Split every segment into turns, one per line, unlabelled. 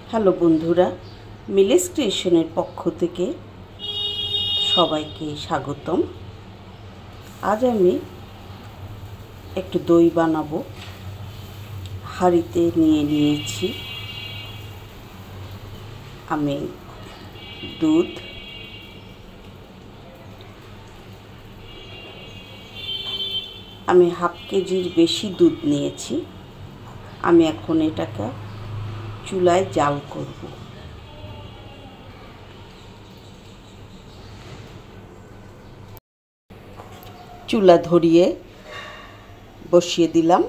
Hello বন্ধুরা, মিলেস ক্রিয়েশনের পক্ষ থেকে সবাইকে স্বাগতম। আজ আমি একটু দই বানাবো। হাঁড়িতে নিয়েছি আমি দুধ, আমি হাফ কেজির বেশি দুধ নিয়েছি। আমি এখন এটাকে চুলায় জাল করব। চুলা ধরিয়ে বসিয়ে দিলাম,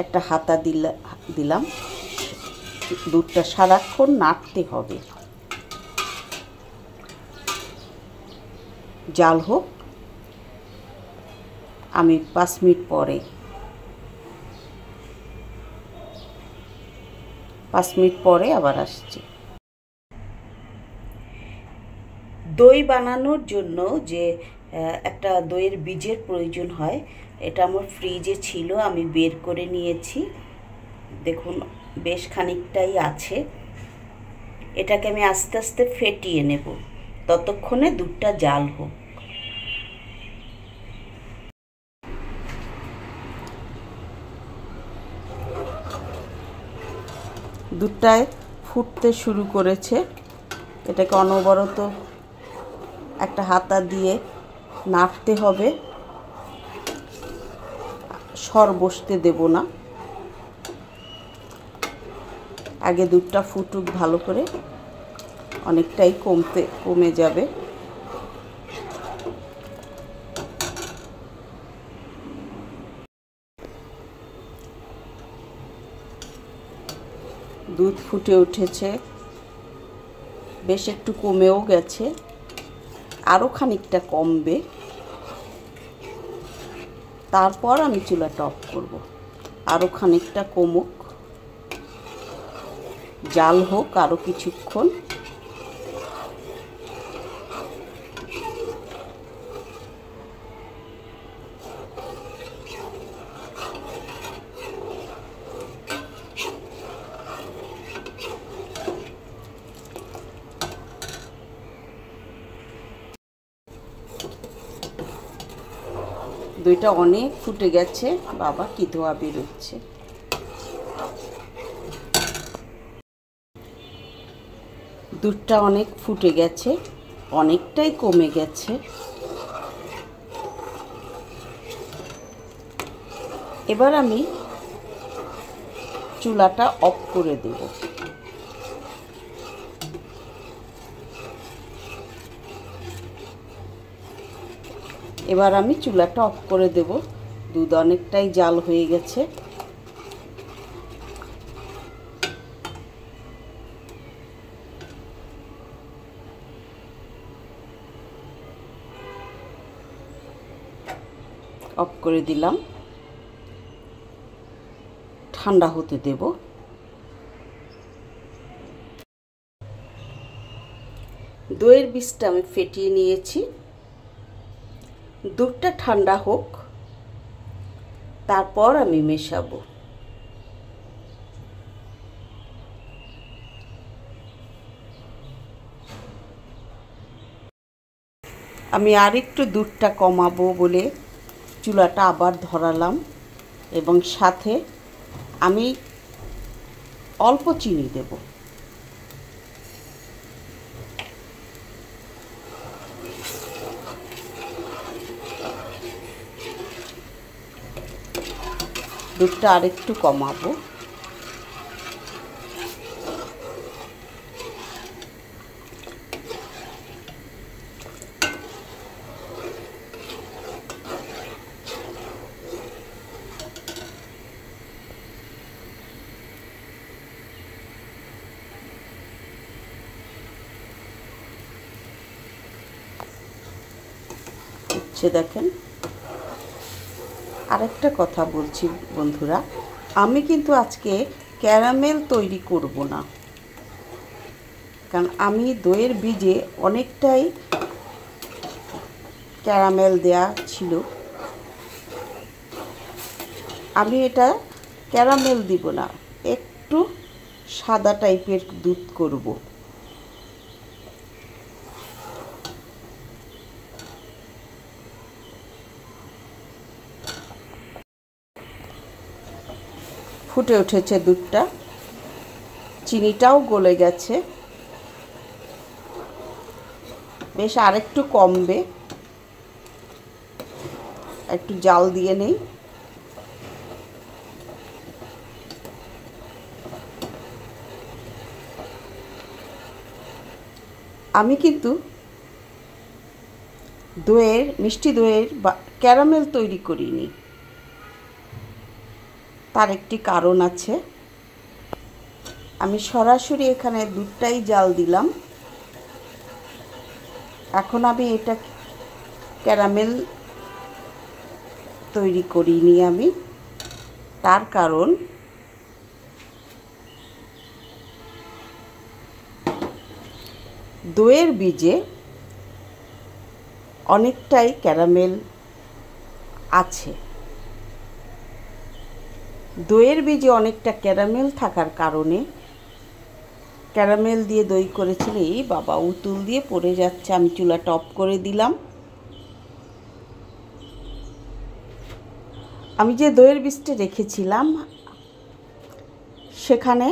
একটা হাতা দিলাম। দুধটা সারাক্ষণ নাড়তে হবে, জাল হোক। আমি 5 মিনিট পরে আবার আসছি। দই বানানোর জন্য যে একটা দইয়ের বীজের প্রয়োজন হয়, এটা আমার ফ্রিজে ছিল, আমি বের করে নিয়েছি। দেখুন বেশ খানিকটাই আছে। এটাকে আমি আস্তে আস্তে ফেটিয়ে নেব, ততক্ষণে দুধটা জাল হোক। দুধটায় ফুটতে শুরু করেছে। এটাকে অনবরত একটা হাতা দিয়ে নাড়তে হবে, সর বসতে দেব না। আগে দুধটা ফুটুক ভালো করে, অনেকটাই কমে যাবে। দুধ ফুটে উঠেছে, বেশ একটু কমেও গেছে, আরও খানিকটা কমবে। তারপর আমি চুলাটা অফ করব। আরও খানিকটা কমুক, জাল হোক আরও কিছুক্ষণ। দইটা অনেক ফুটে গেছে, বাবা কি ধোয়া বেরোচ্ছে। দুধটা অনেক ফুটে গেছে, অনেকটাই কমে গেছে। এবার আমি চুলাটা অফ করে দেব। এবার আমি চুলাটা অফ করে দেব। দুধ অনেকটাই জাল হয়ে গেছে। অফ করে দিলাম, ঠান্ডা হতে দেব। দইয়ের বীজটা আমি ফেটিয়ে নিয়েছি। দুধটা ঠান্ডা হোক, তারপর আমি মেশাবো। আমি আরেকটু দুধটা কমাবো বলে চুলাটা আবার ধরালাম, এবং সাথে আমি অল্প চিনি দেব। দুধটা আরেকটু কমাবো। দেখেন, আরেকটা কথা বলছি বন্ধুরা, আমি কিন্তু আজকে ক্যারামেল তৈরি করব না, কারণ আমি দইয়ের বীজে অনেকটাই ক্যারামেল দেয়া ছিল। আমি এটা ক্যারামেল দিব না, একটু সাদা টাইপের দুধ করব। ফুটে উঠেছে দুধটা, চিনিটাও গলে গেছে, বেশ আরেকটু কমবে, একটু জাল দিয়ে নেই। আমি কিন্তু মিষ্টি দইয়ের ক্যারামেল তৈরি করিনি, তার একটি কারণ আছে। আমি সরাসরি এখানে দুধটাই জাল দিলাম। এখন আমি এটা ক্যারামেল তৈরি করিনি আমি, তার কারণ দইয়ের বীজে অনেকটাই ক্যারামেল আছে। দইয়ের বীজে অনেকটা ক্যারামেল থাকার কারণে ক্যারামেল দিয়ে দই করেছিলে। এই বাবা, উতুল দিয়ে পড়ে যাচ্ছে। আমি চুলাটা অফ করে দিলাম। আমি যে দইয়ের বীজটা রেখেছিলাম সেখানে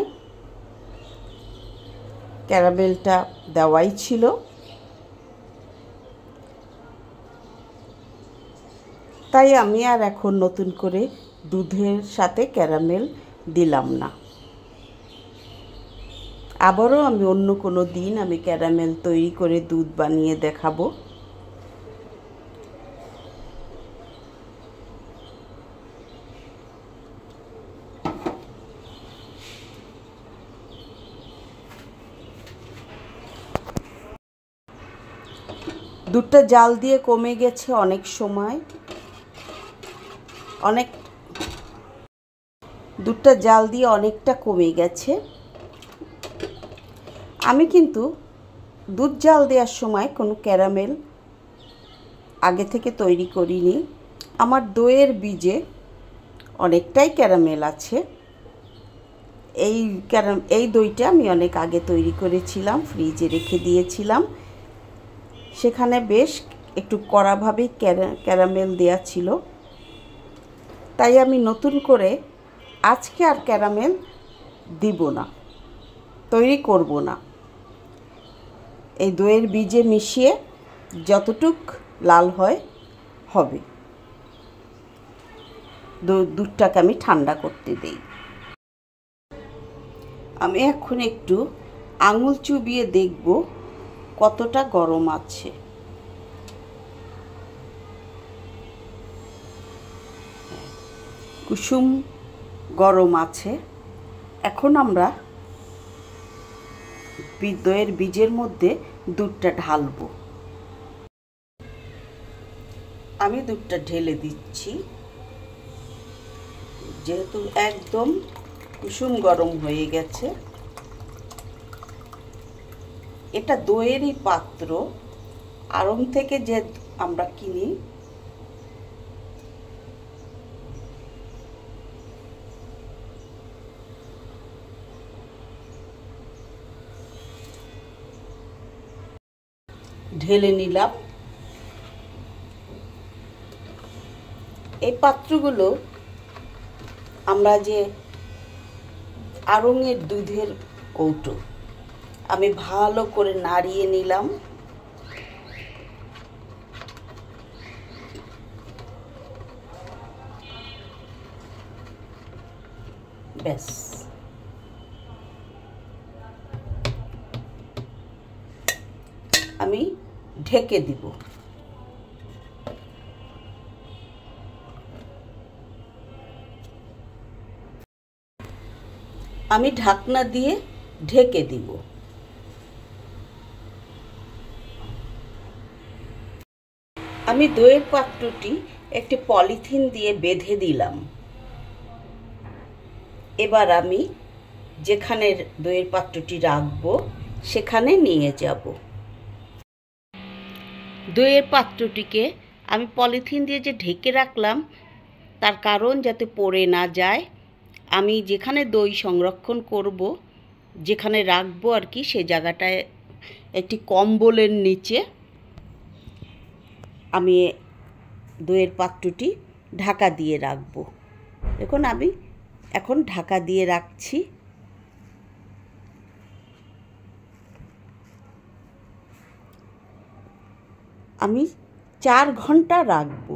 ক্যারামেলটা দেওয়াই ছিল। তাই আমি আর এখন নতুন করে দুধের সাথে ক্যারামেল দিলাম না। আবারও আমি অন্য কোনো দিন আমি ক্যারামেল তৈরি করে দুধ বানিয়ে দেখাবো। দুধটা জাল দিয়ে কমে গেছে অনেক সময়, দুধটা জাল দিয়ে অনেকটা কমে গেছে। আমি কিন্তু দুধ জাল দেওয়ার সময় কোনো ক্যারামেল আগে থেকে তৈরি করিনি। আমার দইয়ের বীজে অনেকটাই ক্যারামেল আছে। এই দইটা আমি অনেক আগে তৈরি করেছিলাম, ফ্রিজে রেখে দিয়েছিলাম। সেখানে বেশ একটু কড়াভাবেই ক্যারামেল দেওয়া ছিল। তাই আমি নতুন করে আজকে আর ক্যারামেল দিব না, তৈরি করব না। এই দইয়ের বীজে মিশিয়ে যতটুক লাল হয় হবে। দুধটাকে আমি ঠান্ডা করতে দেই। আমি এখন একটু আঙুল চুবিয়ে দেখব কতটা গরম আছে। কুসুম গরম আছে। এখন আমরা দইয়ের বীজের মধ্যে দুধটা ঢালবো। আমি দুধটা ঢেলে দিচ্ছি, যেহেতু একদম কুসুম গরম হয়ে গেছে। এটা দইয়েরই পাত্র, আড়ং থেকে যে আমরা কিনি। ঢেলে নিলাম। এই পাত্রগুলো আমরা যে আড়ংয়ের দুধের কৌটো, আমি ভালো করে নাড়িয়ে নিলাম। ব্যাস, আমি ঢেকে দিব। আমি ঢাকনা দিয়ে ঢেকে দিব। আমি দইয়ের পাত্রটি একটি পলিথিন দিয়ে বেঁধে দিলাম। এবার আমি যেখানে দইয়ের পাত্রটি রাখবো সেখানে নিয়ে যাব। দইয়ের পাত্রটিকে আমি পলিথিন দিয়ে যে ঢেকে রাখলাম তার কারণ যাতে পড়ে না যায়। আমি যেখানে দই সংরক্ষণ করব যেখানে রাখবো আর কি, সেই জায়গাটায় একটি কম্বলের নিচে আমি দইয়ের পাত্রটি ঢাকা দিয়ে রাখবো। দেখুন আমি এখন ঢাকা দিয়ে রাখছি। আমি 4 ঘন্টা রাখবো।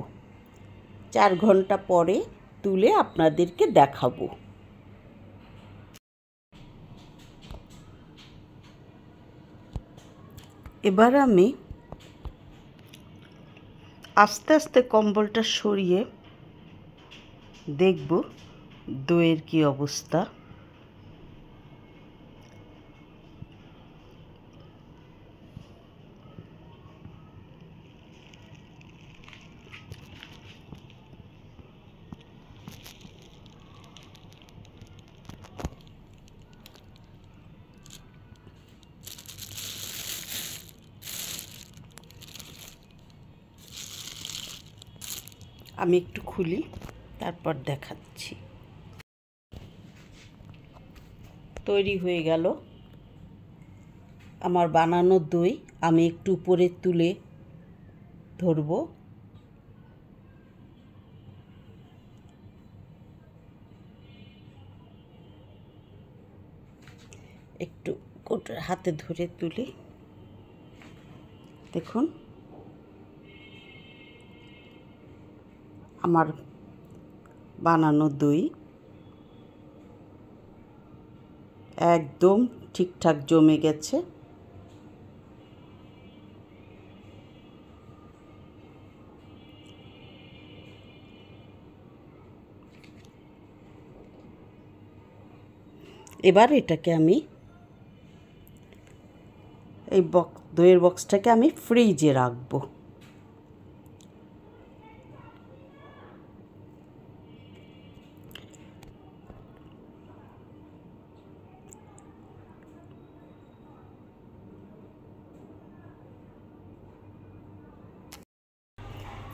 4 ঘন্টা পরে তুলে আপনাদেরকে দেখাবো। এবার আমি আস্তে আস্তে কম্বলটা সরিয়ে দেখব দইয়ের কি অবস্থা। আমি একটু খুলি, তারপর দেখাচ্ছি। তৈরি হয়ে গেল আমার বানানো দই। আমি একটু উপরে তুলে ধরব। একটু হাতে ধরে তুলি। দেখুন আমার বানানো দই একদম ঠিকঠাক জমে গেছে। এবার এটাকে আমি এই দইয়ের বক্সটাকে আমি ফ্রিজে রাখবো।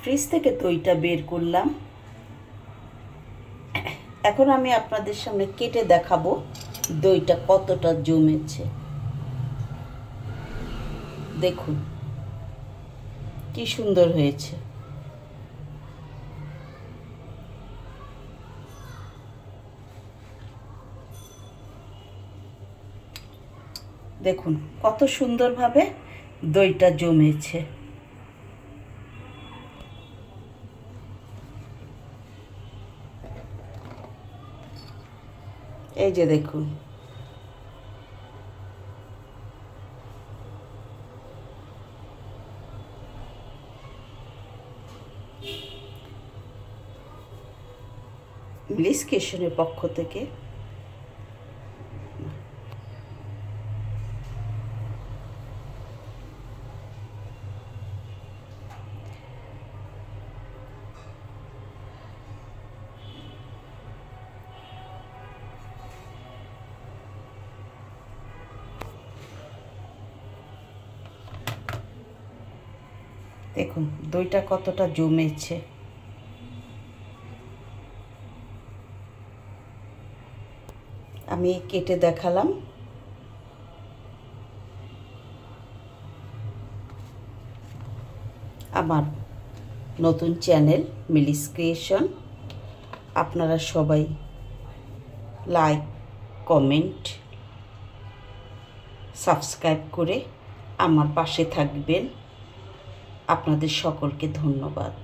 ফ্রিজ থেকে দইটা বের করলাম। এখন আমি আপনাদের সামনে কেটে দেখাবো দইটা কতটা জমেছে। দেখুন কি সুন্দর হয়েছে। দেখুন কত সুন্দরভাবে দইটা জমেছে। এই যে দেখুন, মিলিস ক্রিয়েশনের পক্ষ থেকে দেখুন দইটা কতটা জমেছে। আমি কেটে দেখালাম। আমার নতুন চ্যানেল মিলিস ক্রিয়েশন, আপনারা সবাই লাইক, কমেন্ট, সাবস্ক্রাইব করে আমার পাশে থাকবেন। আপনাদের সকলকে ধন্যবাদ।